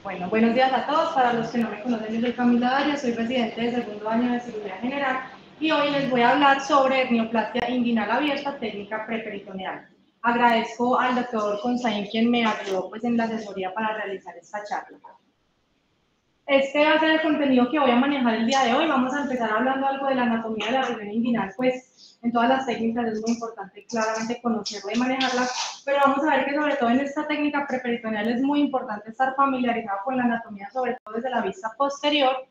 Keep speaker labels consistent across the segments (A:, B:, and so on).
A: Bueno, buenos días a todos. Para los que no me conocen, yo soy Camila Arias, soy residente de segundo año de cirugía general y hoy les voy a hablar sobre hernioplastia inguinal abierta, técnica preperitoneal. Agradezco al doctor Consaín quien me ayudó en la asesoría para realizar esta charla. Este va a ser el contenido que voy a manejar el día de hoy. Vamos a empezar hablando algo de la anatomía de la región inguinal, pues en todas las técnicas es muy importante claramente conocerla y manejarla, pero vamos a ver que sobre todo en esta técnica preperitoneal es muy importante estar familiarizado con la anatomía, sobre todo desde la vista posterior.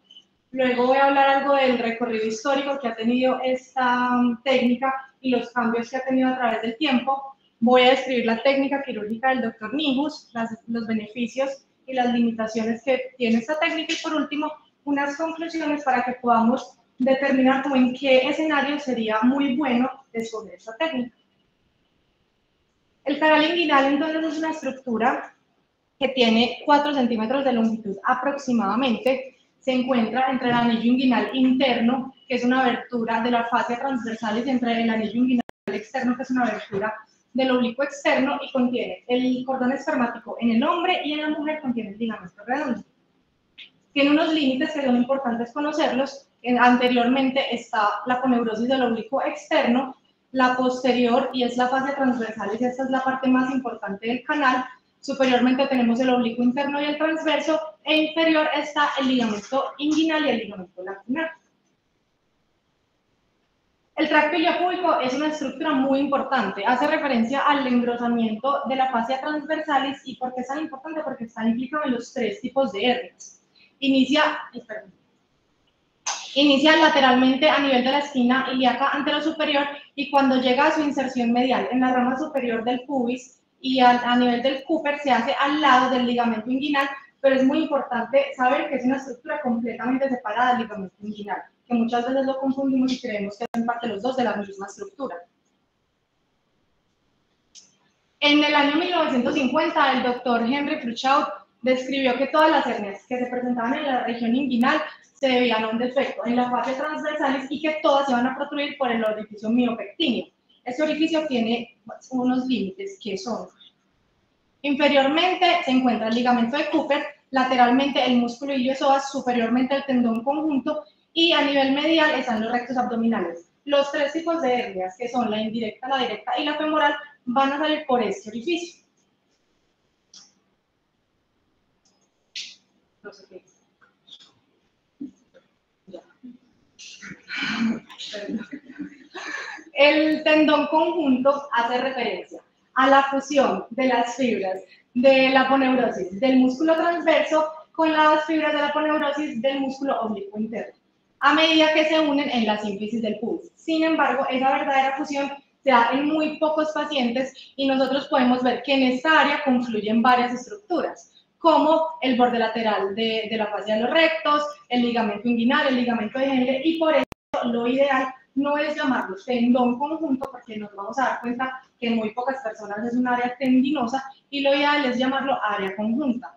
A: Luego voy a hablar algo del recorrido histórico que ha tenido esta técnica y los cambios que ha tenido a través del tiempo. Voy a describir la técnica quirúrgica del doctor Nijus, los beneficios y las limitaciones que tiene esta técnica y por último unas conclusiones para que podamos determinar cómo en qué escenario sería muy bueno escoger esta técnica. El canal inguinal entonces es una estructura que tiene 4 centímetros de longitud aproximadamente. Se encuentra entre el anillo inguinal interno, que es una abertura de la fascia transversalis, entre el anillo inguinal externo, que es una abertura del oblicuo externo, y contiene el cordón espermático en el hombre y en la mujer contiene el ligamento redondo. Tiene unos límites que son importantes conocerlos. Anteriormente está la aponeurosis del oblicuo externo, la posterior, y es la fascia transversalis, esta es la parte más importante del canal. Superiormente tenemos el oblicuo interno y el transverso, e inferior está el ligamento inguinal y el ligamento lacunar. El tracto iliopúbico es una estructura muy importante, hace referencia al engrosamiento de la fascia transversalis. ¿Y por qué es tan importante? Porque está implicado en los 3 tipos de hernias. Inicia lateralmente a nivel de la esquina ilíaca anterosuperior y cuando llega a su inserción medial en la rama superior del pubis y a nivel del Cooper se hace al lado del ligamento inguinal, pero es muy importante saber que es una estructura completamente separada del ligamento inguinal, que muchas veces lo confundimos y creemos que hacen parte los dos de la misma estructura. En el año 1950, el doctor Henry Fruchot describió que todas las hernias que se presentaban en la región inguinal se debían a un defecto en la fascia transversalis y que todas se van a protruir por el orificio miopectíneo. Este orificio tiene unos límites que son: inferiormente se encuentra el ligamento de Cooper, lateralmente el músculo ilioisoas, superiormente el tendón conjunto y a nivel medial están los rectos abdominales. Los 3 tipos de hernias, que son la indirecta, la directa y la femoral, van a salir por este orificio. No sé qué es. Ya. El tendón conjunto hace referencia a la fusión de las fibras de la aponeurosis del músculo transverso con las fibras de la aponeurosis del músculo oblicuo interno, a medida que se unen en la sínfisis del pubis. Sin embargo, esa verdadera fusión se da en muy pocos pacientes y nosotros podemos ver que en esta área confluyen varias estructuras, como el borde lateral de la fascia de los rectos, el ligamento inguinal, el ligamento de Henle, y por eso lo ideal no es llamarlo tendón conjunto, porque nos vamos a dar cuenta que en muy pocas personas es un área tendinosa, y lo ideal es llamarlo área conjunta.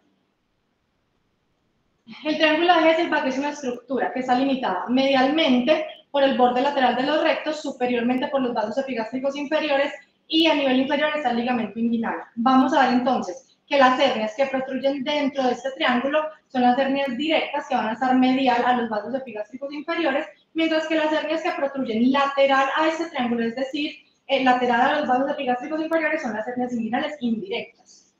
A: El triángulo de Hesselbach es una estructura que está limitada medialmente por el borde lateral de los rectos, superiormente por los vasos epigástricos inferiores y a nivel inferior está el ligamento inguinal. Vamos a ver entonces que las hernias que protruyen dentro de este triángulo son las hernias directas, que van a estar medial a los vasos epigástricos inferiores, mientras que las hernias que protruyen lateral a este triángulo, es decir, lateral a los vasos epigástricos inferiores, son las hernias inguinales indirectas.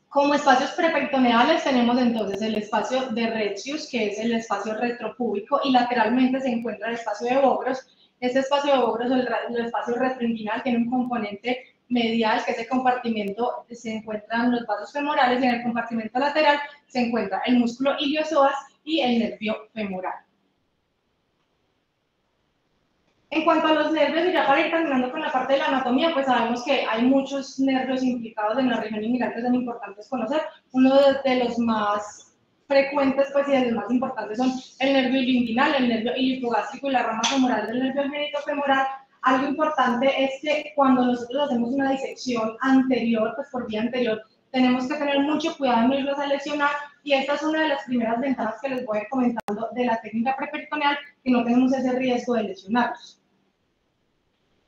A: Como espacios preperitoneales tenemos entonces el espacio de Retzius, que es el espacio retropúbico, y lateralmente se encuentra el espacio de Bogros. Este espacio de Bogros, el espacio retroinguinal, tiene un componente medial, que ese compartimento se encuentran los vasos femorales, y en el compartimento lateral se encuentra el músculo ilioisoas y el nervio femoral. En cuanto a los nervios, y ya para ir terminando con la parte de la anatomía, pues sabemos que hay muchos nervios implicados en la región inguinal que son importantes conocer. Uno de los más frecuentes, pues, y de los más importantes son el nervio ilioinguinal, el nervio iliohipogástrico y la rama femoral del nervio genitofemoral. Algo importante es que cuando nosotros hacemos una disección anterior, pues por vía anterior, tenemos que tener mucho cuidado en no irlos a lesionar, y esta es una de las primeras ventajas que les voy a ir comentando de la técnica preperitoneal, que no tenemos ese riesgo de lesionarlos.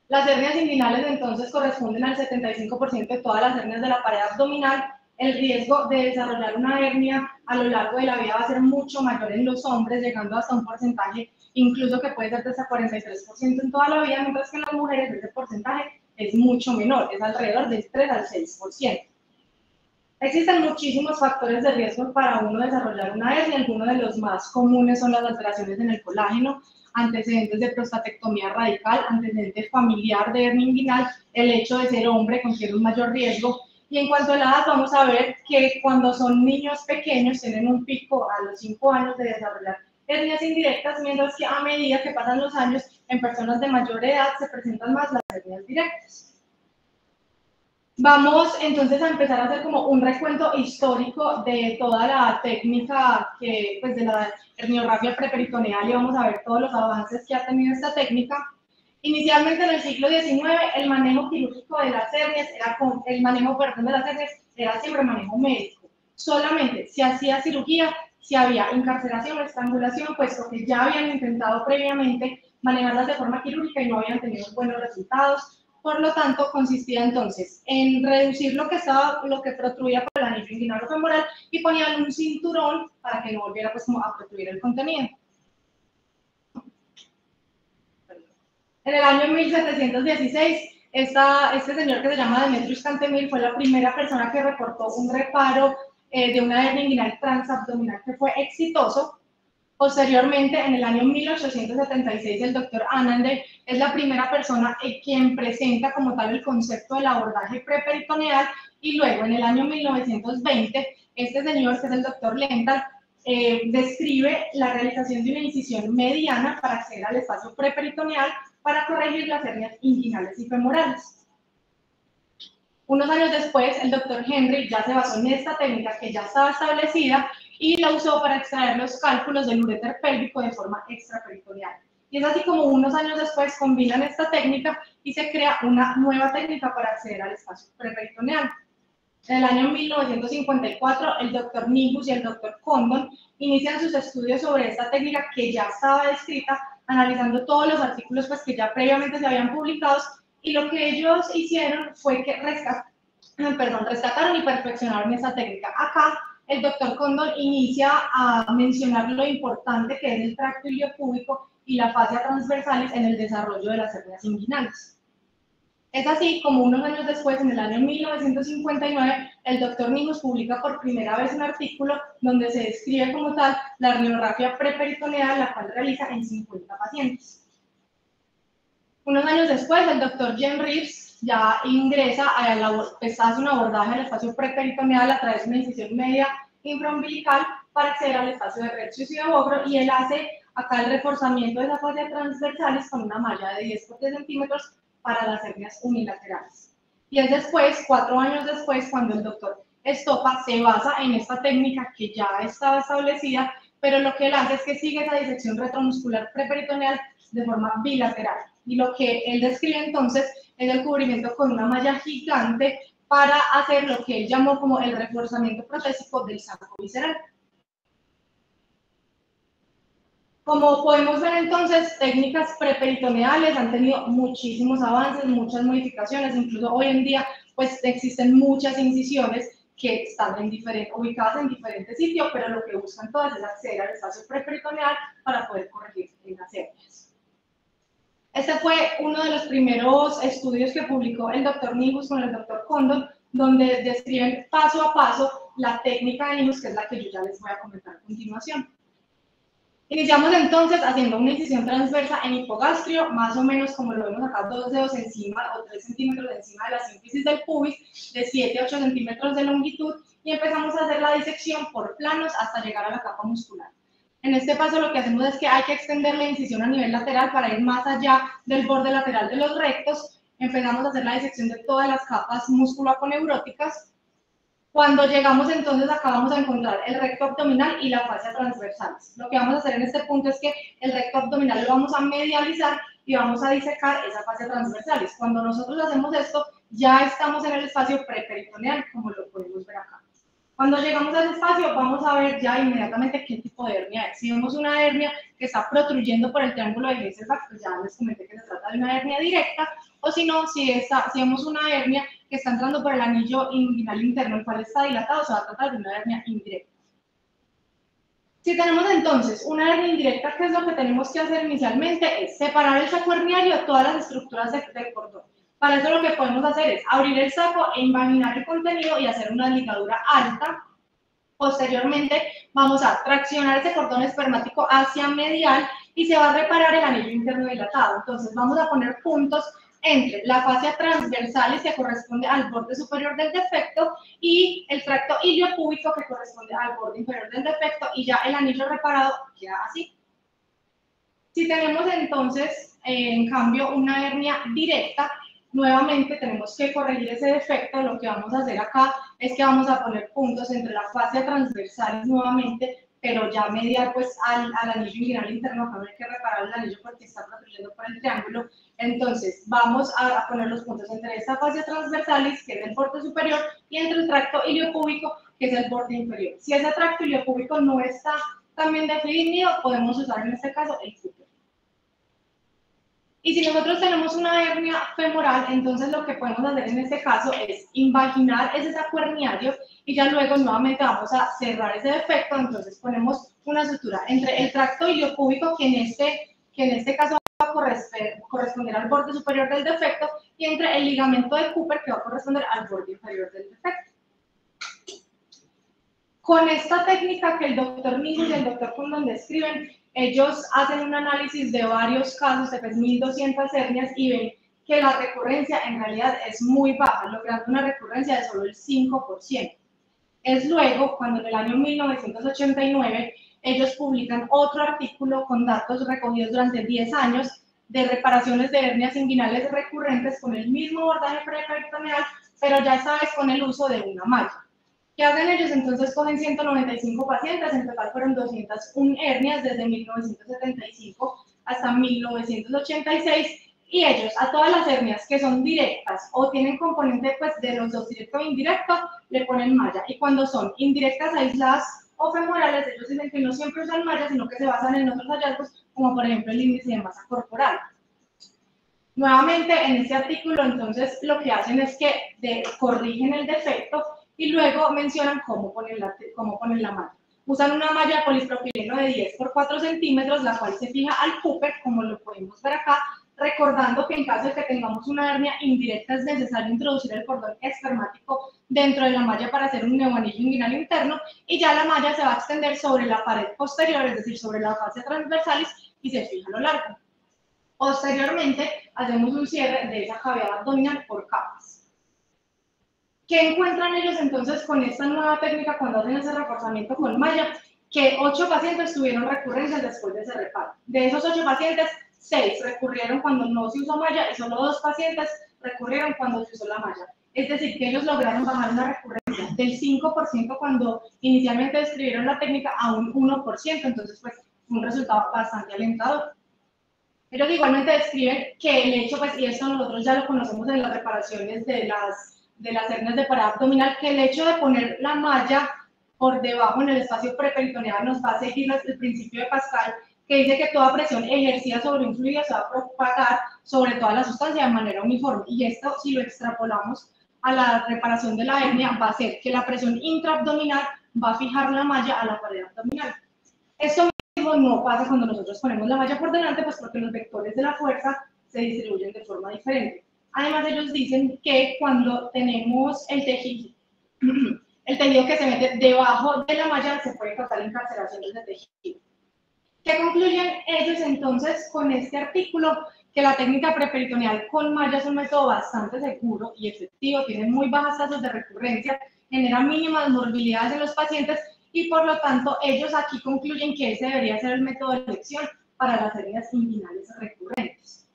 A: Las hernias inguinales entonces corresponden al 75% de todas las hernias de la pared abdominal. el riesgo de desarrollar una hernia a lo largo de la vida va a ser mucho mayor en los hombres, llegando hasta un porcentaje incluso que puede ser de hasta 43% en toda la vida, mientras que en las mujeres ese porcentaje es mucho menor, es alrededor del 3 al 6%. Existen muchísimos factores de riesgo para uno desarrollar una hernia. Algunos de los más comunes son las alteraciones en el colágeno, antecedentes de prostatectomía radical, antecedente familiar de hernia inguinal, el hecho de ser hombre confiere un mayor riesgo. Y en cuanto a la edad, vamos a ver que cuando son niños pequeños tienen un pico a los 5 años de desarrollar hernias indirectas, mientras que a medida que pasan los años, en personas de mayor edad se presentan más las hernias directas. Vamos entonces a empezar a hacer como un recuento histórico de toda la técnica pues de la herniorrafia preperitoneal y vamos a ver todos los avances que ha tenido esta técnica. Inicialmente en el siglo XIX el manejo quirúrgico de las hernias era siempre manejo médico. Solamente se hacía cirugía si había encarceración o estrangulación, puesto que ya habían intentado previamente manejarlas de forma quirúrgica y no habían tenido buenos resultados. Por lo tanto, consistía entonces en reducir lo que protruía por el anillo inguinal o femoral y ponían un cinturón para que no volviera pues como a protruir el contenido. En el año 1716, este señor que se llama Demetrius Cantemir fue la primera persona que reportó un reparo de una hernia inguinal transabdominal que fue exitoso. Posteriormente, en el año 1876, el doctor Anander es la primera persona quien presenta como tal el concepto del abordaje preperitoneal y luego, en el año 1920, este señor, que es el doctor Lenthal, describe la realización de una incisión mediana para acceder al espacio preperitoneal para corregir las hernias inguinales y femorales. Unos años después, el doctor Henry ya se basó en esta técnica que ya estaba establecida y la usó para extraer los cálculos del uréter pélvico de forma extraperitoneal. Y es así como unos años después combinan esta técnica y se crea una nueva técnica para acceder al espacio preperitoneal. En el año 1954, el doctor Nimbus y el doctor Condon inician sus estudios sobre esta técnica que ya estaba descrita, analizando todos los artículos pues, que ya previamente se habían publicado, y lo que ellos hicieron fue que rescataron y perfeccionaron esta técnica. Acá, el doctor Condon inicia a mencionar lo importante que es el tracto iliopúbico y la fascia transversalis en el desarrollo de las hernias inguinales. Es así como unos años después, en el año 1959, el doctor Nimbus publica por primera vez un artículo donde se describe como tal la herniorrafia preperitoneal, la cual realiza en 50 pacientes. Unos años después, el doctor Jen Reeves ya ingresa hace un abordaje del espacio preperitoneal a través de una incisión media infraumbilical para acceder al espacio de rectus y de bogro, y él hace acá el reforzamiento de esa fascia transversales con una malla de 10 por 10 centímetros para las hernias unilaterales. Y es después, 4 años después, cuando el doctor Estopa se basa en esta técnica que ya estaba establecida, pero lo que él hace es que sigue esa disección retromuscular preperitoneal de forma bilateral. Y lo que él describe entonces es el cubrimiento con una malla gigante para hacer lo que él llamó como el reforzamiento protésico del saco visceral. Como podemos ver entonces, técnicas preperitoneales han tenido muchísimos avances, muchas modificaciones, incluso hoy en día pues existen muchas incisiones que están ubicadas en diferentes sitios, pero lo que buscan todas es acceder al espacio preperitoneal para poder corregir las hernias. Este fue uno de los primeros estudios que publicó el doctor Nimbus con el doctor Condon, donde describen paso a paso la técnica de Nimbus, que es la que yo ya les voy a comentar a continuación. Iniciamos entonces haciendo una incisión transversa en hipogastrio, más o menos como lo vemos acá, 2 dedos encima o 3 centímetros encima de la sínfisis del pubis, de 7 a 8 centímetros de longitud, y empezamos a hacer la disección por planos hasta llegar a la capa muscular. En este paso lo que hacemos es que hay que extender la incisión a nivel lateral para ir más allá del borde lateral de los rectos. Empezamos a hacer la disección de todas las capas musculoaponeuróticas. Cuando llegamos entonces acá vamos a encontrar el recto abdominal y la fascia transversales. Lo que vamos a hacer en este punto es que el recto abdominal lo vamos a medializar y vamos a disecar esa fascia transversales. Cuando nosotros hacemos esto, ya estamos en el espacio preperitoneal, como lo podemos ver acá. Cuando llegamos a ese espacio, vamos a ver ya inmediatamente qué tipo de hernia es. Si vemos una hernia que está protruyendo por el triángulo de Hesselbach, pues ya les comenté que se trata de una hernia directa, o si no, si vemos una hernia que está entrando por el anillo inguinal interno, el cual está dilatado, se va a tratar de una hernia indirecta. Si tenemos entonces una hernia indirecta, ¿qué es lo que tenemos que hacer inicialmente? Es separar el saco herniario de todas las estructuras del cordón. Para eso lo que podemos hacer es abrir el saco e invaginar el contenido y hacer una ligadura alta. Posteriormente vamos a traccionar ese cordón espermático hacia medial y se va a reparar el anillo interno dilatado. Entonces vamos a poner puntos entre la fascia transversalis que corresponde al borde superior del defecto y el tracto iliopúbico que corresponde al borde inferior del defecto, y ya el anillo reparado queda así. Si tenemos entonces, en cambio, una hernia directa, nuevamente tenemos que corregir ese defecto. Lo que vamos a hacer acá es que vamos a poner puntos entre la fascia transversal nuevamente, pero ya medial pues al anillo inguinal interno. Acá no hay que reparar el anillo porque está protrudiendo por el triángulo. Entonces vamos a poner los puntos entre esta fascia transversalis, que es el borde superior, y entre el tracto iliopúbico, que es el borde inferior. Si ese tracto iliopúbico no está también definido, podemos usar en este caso el Cooper. Y si nosotros tenemos una hernia femoral, entonces lo que podemos hacer en este caso es invaginar ese saco herniario y ya luego nuevamente vamos a cerrar ese defecto. Entonces ponemos una sutura entre el tracto iliopúbico, que en este caso va a corresponder al borde superior del defecto, y entre el ligamento de Cooper, que va a corresponder al borde inferior del defecto. Con esta técnica que el doctor Nijo y el doctor Kundon describen, ellos hacen un análisis de varios casos de 1.200 hernias y ven que la recurrencia en realidad es muy baja, logrando una recurrencia de solo el 5%. Es luego cuando en el año 1989 ellos publican otro artículo con datos recogidos durante 10 años de reparaciones de hernias inguinales recurrentes con el mismo bordaje preperitoneal, pero ya esta vez con el uso de una malla. ¿Qué hacen ellos? Entonces cogen 195 pacientes, en total fueron 201 hernias desde 1975 hasta 1986, y ellos a todas las hernias que son directas o tienen componente pues de los dos, directo e indirecto, le ponen malla, y cuando son indirectas aisladas o femorales, ellos dicen que no siempre usan malla, sino que se basan en otros hallazgos, como por ejemplo el índice de masa corporal. Nuevamente en este artículo entonces lo que hacen es que corrigen el defecto y luego mencionan cómo ponen la malla. Usan una malla de polipropileno de 10 por 4 centímetros, la cual se fija al Cooper, como lo podemos ver acá, recordando que en caso de que tengamos una hernia indirecta es necesario introducir el cordón espermático dentro de la malla para hacer un neoanillo inguinal interno, y ya la malla se va a extender sobre la pared posterior, es decir, sobre la fascia transversalis, y se fija a lo largo. Posteriormente, hacemos un cierre de esa cavidad abdominal por capas. ¿Qué encuentran ellos entonces con esta nueva técnica cuando hacen ese reforzamiento con malla? Que 8 pacientes tuvieron recurrencias después de ese reparo. De esos 8 pacientes, 6 recurrieron cuando no se usó malla y solo 2 pacientes recurrieron cuando se usó la malla. Es decir, que ellos lograron bajar una recurrencia del 5% cuando inicialmente describieron la técnica a un 1%, entonces pues un resultado bastante alentador. Pero igualmente describen que el hecho, pues, y esto nosotros ya lo conocemos en las reparaciones de las hernias de parada abdominal, que el hecho de poner la malla por debajo en el espacio preperitoneal nos va a seguir el principio de Pascal, que dice que toda presión ejercida sobre un fluido se va a propagar sobre toda la sustancia de manera uniforme. Y esto, si lo extrapolamos a la reparación de la hernia, va a ser que la presión intraabdominal va a fijar la malla a la pared abdominal. Esto no pasa cuando nosotros ponemos la malla por delante, pues porque los vectores de la fuerza se distribuyen de forma diferente. Además, ellos dicen que cuando tenemos el tejido que se mete debajo de la malla, se puede causar encarcelación de ese tejido. ¿Qué concluyen ellos entonces con este artículo? Que la técnica preperitoneal con malla es un método bastante seguro y efectivo, tiene muy bajas tasas de recurrencia, genera mínimas morbilidades en los pacientes, y por lo tanto ellos aquí concluyen que ese debería ser el método de elección para las hernias inguinales recurrentes.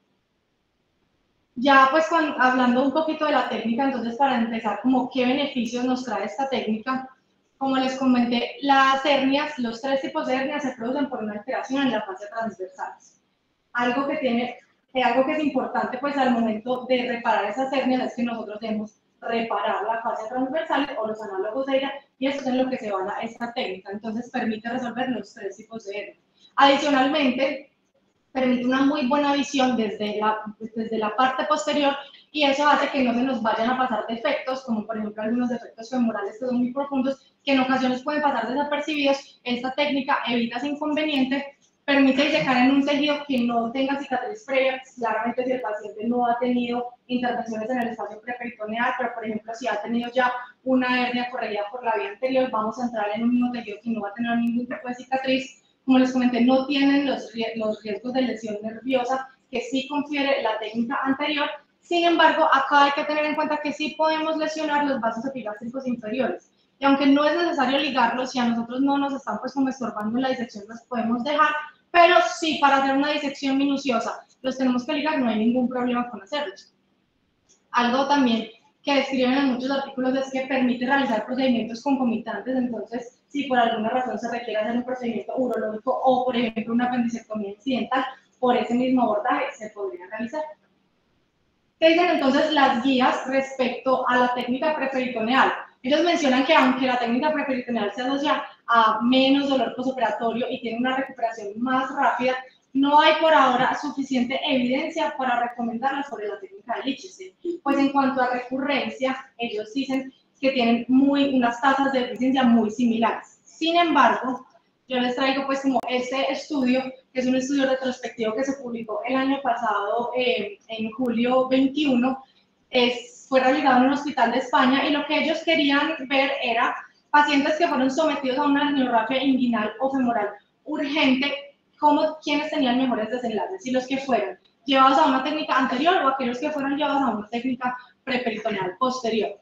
A: Ya pues hablando un poquito de la técnica, entonces para empezar, como qué beneficios nos trae esta técnica, como les comenté, las hernias, los 3 tipos de hernias se producen por una alteración en la fascia transversal. Algo que es importante pues al momento de reparar esas hernias es que nosotros debemos reparar la fascia transversal o los análogos de ella, y eso es en lo que se basa esta técnica. Entonces permite resolver los 3 tipos de hernias. Adicionalmente, permite una muy buena visión desde la parte posterior y eso hace que no se nos vayan a pasar defectos, como por ejemplo algunos defectos femorales que son muy profundos, que en ocasiones pueden pasar desapercibidos. Esta técnica evita ese inconveniente, permite disecar en un tejido que no tenga cicatriz previa. Claramente si el paciente no ha tenido intervenciones en el espacio preperitoneal, pero por ejemplo si ha tenido ya una hernia corregida por la vía anterior, vamos a entrar en un mismo tejido que no va a tener ningún tipo de cicatriz. Como les comenté, no tienen los riesgos de lesión nerviosa que sí confiere la técnica anterior. Sin embargo, acá hay que tener en cuenta que sí podemos lesionar los vasos epigástricos inferiores. Y aunque no es necesario ligarlos, si a nosotros no nos están pues como estorbando en la disección, los podemos dejar, pero sí, para hacer una disección minuciosa los tenemos que ligar, no hay ningún problema con hacerlos. Algo también que describen en muchos artículos es que permite realizar procedimientos concomitantes. Entonces, si por alguna razón se requiere hacer un procedimiento urológico o, por ejemplo, una apendicectomía incidental, por ese mismo abordaje se podría realizar. ¿Qué dicen entonces las guías respecto a la técnica preperitoneal? Ellos mencionan que aunque la técnica preperitoneal se asocia a menos dolor postoperatorio y tiene una recuperación más rápida, no hay por ahora suficiente evidencia para recomendarla sobre la técnica de Lichtenstein. Pues en cuanto a recurrencia, ellos dicen que tienen unas tasas de eficiencia muy similares. Sin embargo, yo les traigo pues como este estudio, que es un estudio retrospectivo que se publicó el año pasado, en julio 21, fue realizado en un hospital de España y lo que ellos querían ver era pacientes que fueron sometidos a una herniorrafia inguinal o femoral urgente, quiénes tenían mejores desenlaces, si los que fueron llevados a una técnica anterior o aquellos que fueron llevados a una técnica preperitoneal posterior.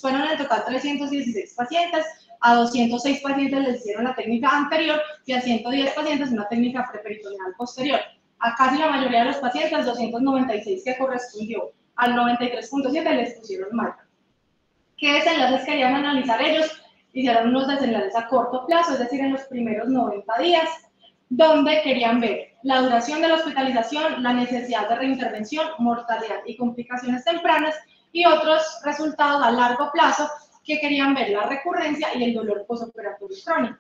A: Fueron en total 316 pacientes, a 206 pacientes les hicieron la técnica anterior y a 110 pacientes una técnica preperitoneal posterior. A casi la mayoría de los pacientes, 296 que correspondió al 93.7 les pusieron marca. ¿Qué desenlaces querían analizar ellos? Hicieron unos desenlaces a corto plazo, es decir, en los primeros 90 días, donde querían ver la duración de la hospitalización, la necesidad de reintervención, mortalidad y complicaciones tempranas, y otros resultados a largo plazo que querían ver la recurrencia y el dolor postoperatorio crónico.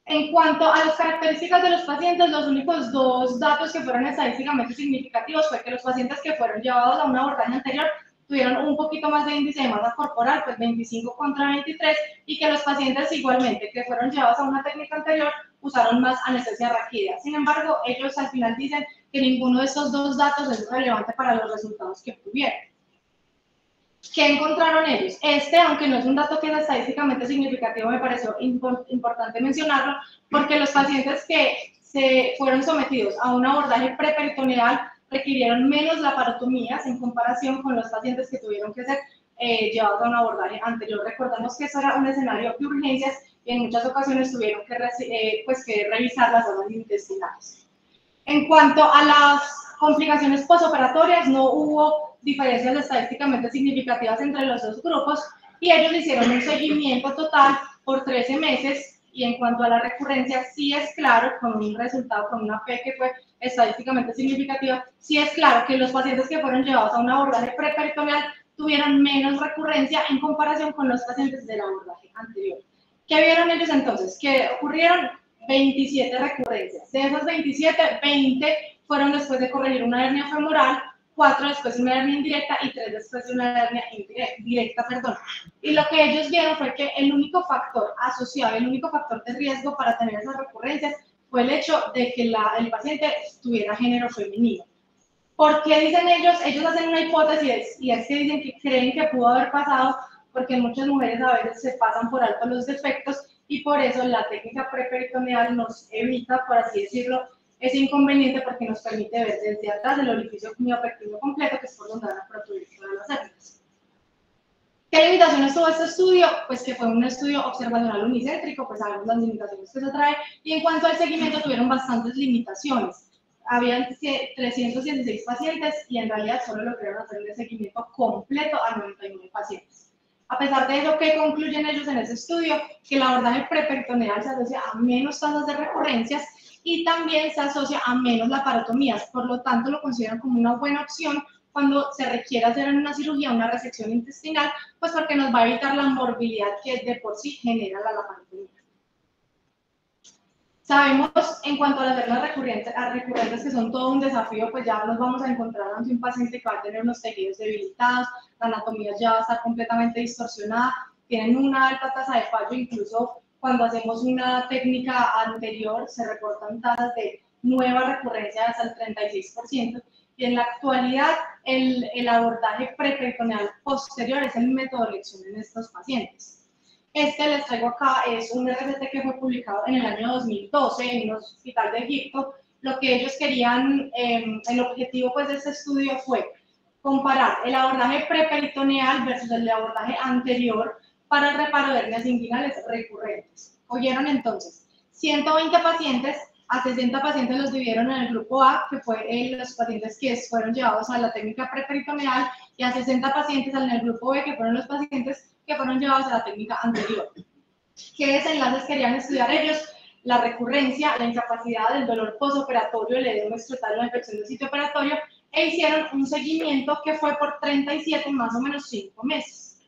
A: En cuanto a las características de los pacientes, los únicos dos datos que fueron estadísticamente significativos fue que los pacientes que fueron llevados a un abordaje anterior tuvieron un poquito más de índice de masa corporal, pues 25 contra 23, y que los pacientes igualmente que fueron llevados a una técnica anterior usaron más anestesia raquídea. Sin embargo, ellos al final dicen que ninguno de estos dos datos es relevante para los resultados que obtuvieron. ¿Qué encontraron ellos? Aunque no es un dato que es estadísticamente significativo, me pareció importante mencionarlo, porque los pacientes que se fueron sometidos a un abordaje preperitoneal requirieron menos laparotomías en comparación con los pacientes que tuvieron que ser llevados a un abordaje anterior. Recordemos que eso era un escenario de urgencias y en muchas ocasiones tuvieron que revisar las zonas intestinales. En cuanto a las complicaciones postoperatorias, no hubo diferencias estadísticamente significativas entre los dos grupos y ellos hicieron un seguimiento total por 13 meses y en cuanto a la recurrencia, sí es claro, con un resultado, con una P que fue estadísticamente significativa, sí es claro que los pacientes que fueron llevados a un abordaje preperitoneal tuvieron menos recurrencia en comparación con los pacientes del abordaje anterior. ¿Qué vieron ellos entonces? Que ocurrieron 27 recurrencias. De esas 27, 20 fueron después de corregir una hernia femoral, 4 después de una hernia indirecta y 3 después de una hernia directa. Y lo que ellos vieron fue que el único factor asociado, el único factor de riesgo para tener esas recurrencias fue el hecho de que el paciente tuviera género femenino. ¿Por qué dicen ellos? Ellos hacen una hipótesis y es que dicen que creen que pudo haber pasado porque muchas mujeres a veces se pasan por alto los defectos y por eso la técnica preperitoneal nos evita, por así decirlo, ese inconveniente porque nos permite ver desde atrás el orificio miopectíneo completo, que es por donde van a producir todas las hernias. ¿Qué limitaciones tuvo este estudio? Pues que fue un estudio observacional unicéntrico, pues sabemos las limitaciones que se trae, y en cuanto al seguimiento tuvieron bastantes limitaciones. Habían 316 pacientes y en realidad solo lograron hacer el seguimiento completo a 99 pacientes. A pesar de eso, ¿qué concluyen ellos en ese estudio? Que el abordaje preperitoneal se asocia a menos tasas de recurrencias y también se asocia a menos laparotomías, por lo tanto lo consideran como una buena opción cuando se requiere hacer una cirugía, una resección intestinal, pues porque nos va a evitar la morbilidad que de por sí genera la laparotomía. Sabemos en cuanto a las hernias recurrentes que son todo un desafío, pues ya nos vamos a encontrar ante un paciente que va a tener unos tejidos debilitados, la anatomía ya va a estar completamente distorsionada, tienen una alta tasa de fallo, incluso cuando hacemos una técnica anterior se reportan tasas de nueva recurrencia hasta el 36%, y en la actualidad el abordaje preperitoneal posterior es el método de elección en estos pacientes. Este les traigo acá es un RCT que fue publicado en el año 2012 en un hospital de Egipto. Lo que ellos querían, el objetivo pues de este estudio fue comparar el abordaje preperitoneal versus el abordaje anterior para el reparo de hernias inguinales recurrentes. Cogieron entonces 120 pacientes, a 60 pacientes los dividieron en el grupo A, que fue los pacientes que fueron llevados a la técnica preperitoneal, y a 60 pacientes en el grupo B, que fueron los pacientes que fueron llevados a la técnica anterior. ¿Qué desenlaces querían estudiar ellos? La recurrencia, la incapacidad, el dolor postoperatorio, el edema escrotal, la infección del sitio operatorio, e hicieron un seguimiento que fue por 37, más o menos 5 meses.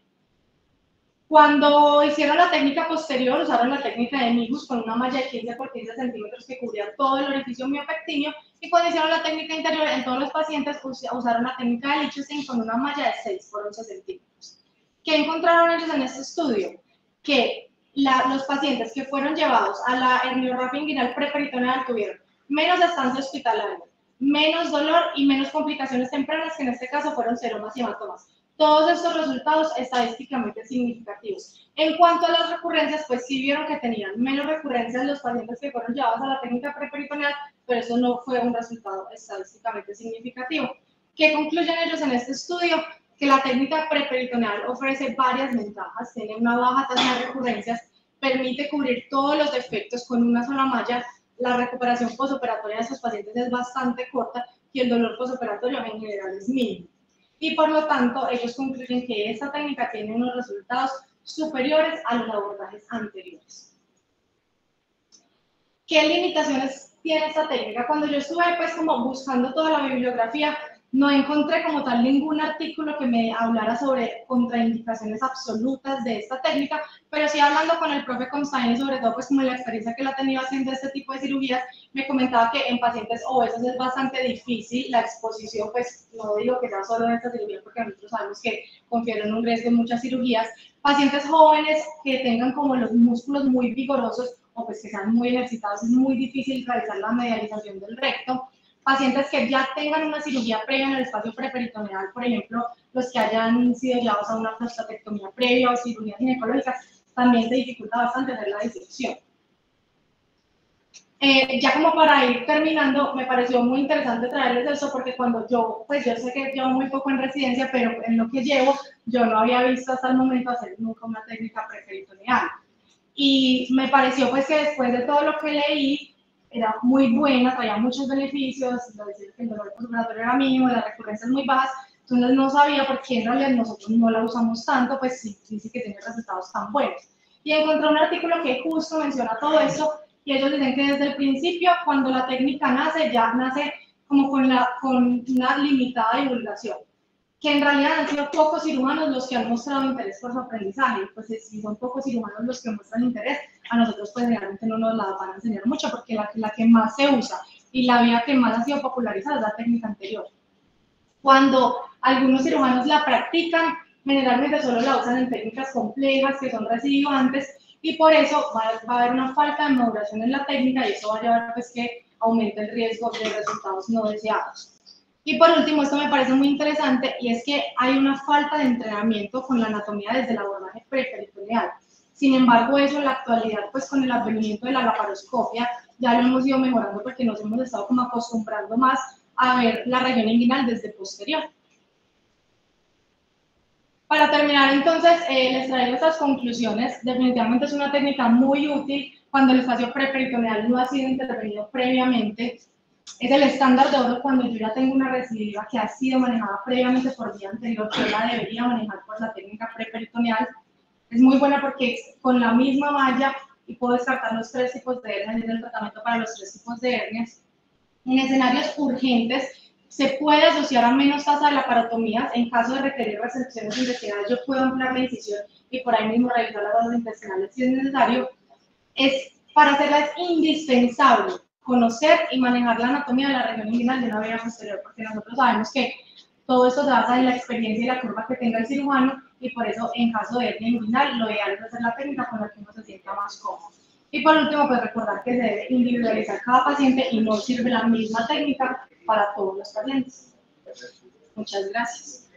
A: Cuando hicieron la técnica posterior, usaron la técnica de Migus con una malla de 15 por 15 centímetros que cubría todo el orificio miopectíneo, y cuando hicieron la técnica interior, en todos los pacientes usaron la técnica de Lichtenstein con una malla de 6 por 11 centímetros. ¿Qué encontraron ellos en este estudio? Que los pacientes que fueron llevados a la herniorrafia inguinal preperitoneal tuvieron menos estancia hospitalaria, menos dolor y menos complicaciones tempranas, que en este caso fueron seromas y hematomas. Todos estos resultados estadísticamente significativos. En cuanto a las recurrencias, pues sí vieron que tenían menos recurrencias los pacientes que fueron llevados a la técnica preperitoneal, pero eso no fue un resultado estadísticamente significativo. ¿Qué concluyen ellos en este estudio? Que la técnica preperitoneal ofrece varias ventajas, tiene una baja tasa de recurrencias, permite cubrir todos los defectos con una sola malla, la recuperación postoperatoria de estos pacientes es bastante corta y el dolor postoperatorio en general es mínimo. Y por lo tanto, ellos concluyen que esta técnica tiene unos resultados superiores a los abordajes anteriores. ¿Qué limitaciones tiene esta técnica? Cuando yo estuve pues como buscando toda la bibliografía, no encontré como tal ningún artículo que me hablara sobre contraindicaciones absolutas de esta técnica, pero sí hablando con el profe Constaini, sobre todo pues como la experiencia que él ha tenido haciendo este tipo de cirugías, me comentaba que en pacientes obesos es bastante difícil la exposición, pues no digo que sea solo en esta cirugía, porque nosotros sabemos que confieren un riesgo en muchas cirugías. Pacientes jóvenes que tengan como los músculos muy vigorosos o pues que sean muy ejercitados, es muy difícil realizar la medialización del recto. Pacientes que ya tengan una cirugía previa en el espacio preperitoneal, por ejemplo, los que hayan sido llevados a una prostatectomía previa o cirugías ginecológicas, también se dificulta bastante hacer la disección. Ya como para ir terminando, me pareció muy interesante traerles eso porque cuando yo sé que llevo muy poco en residencia, pero en lo que llevo, yo no había visto hasta el momento hacer nunca una técnica preperitoneal. Y me pareció pues que después de todo lo que leí, era muy buena, traía muchos beneficios, que el dolor postoperatorio era mínimo, las recurrencias muy bajas, entonces no sabía por qué en realidad nosotros no la usamos tanto, pues sí que tiene resultados tan buenos. Y encontré un artículo que justo menciona todo eso, y ellos dicen que desde el principio, cuando la técnica nace, ya nace como con una limitada divulgación, que en realidad han sido pocos cirujanos los que han mostrado interés por su aprendizaje. Pues si son pocos cirujanos los que muestran interés, a nosotros pues realmente no nos la van a enseñar mucho, porque la que más se usa y la vía que más ha sido popularizada es la técnica anterior. Cuando algunos cirujanos la practican, generalmente solo la usan en técnicas complejas, que son recidivantes, y por eso va a haber una falta de maduración en la técnica, y eso va a llevar pues que aumente el riesgo de resultados no deseados. Y por último, esto me parece muy interesante, y es que hay una falta de entrenamiento con la anatomía desde el abordaje preperitoneal. Sin embargo, eso en la actualidad, pues con el advenimiento de la laparoscopia, ya lo hemos ido mejorando porque nos hemos estado como acostumbrando más a ver la región inguinal desde posterior. Para terminar, entonces, les traigo estas conclusiones. Definitivamente es una técnica muy útil cuando el espacio preperitoneal no ha sido intervenido previamente. Es el estándar de oro cuando yo ya tengo una recidiva que ha sido manejada previamente por vía anterior, yo la debería manejar por la técnica preperitoneal. Es muy buena porque con la misma malla y puedo descartar los 3 tipos de hernias, es el tratamiento para los 3 tipos de hernias. En escenarios urgentes se puede asociar a menos tasa de laparotomías. En caso de requerir resecciones intestinales, yo puedo ampliar la incisión y por ahí mismo realizar las vasas intestinales si es necesario. Es Para hacerla es indispensable conocer y manejar la anatomía de la región inguinal de una vena posterior, porque nosotros sabemos que todo eso se basa en la experiencia y la curva que tenga el cirujano, y por eso en caso de hernia inguinal lo ideal es hacer la técnica con la que uno se sienta más cómodo. Y por último, pues recordar que se debe individualizar cada paciente y no sirve la misma técnica para todos los pacientes. Muchas gracias.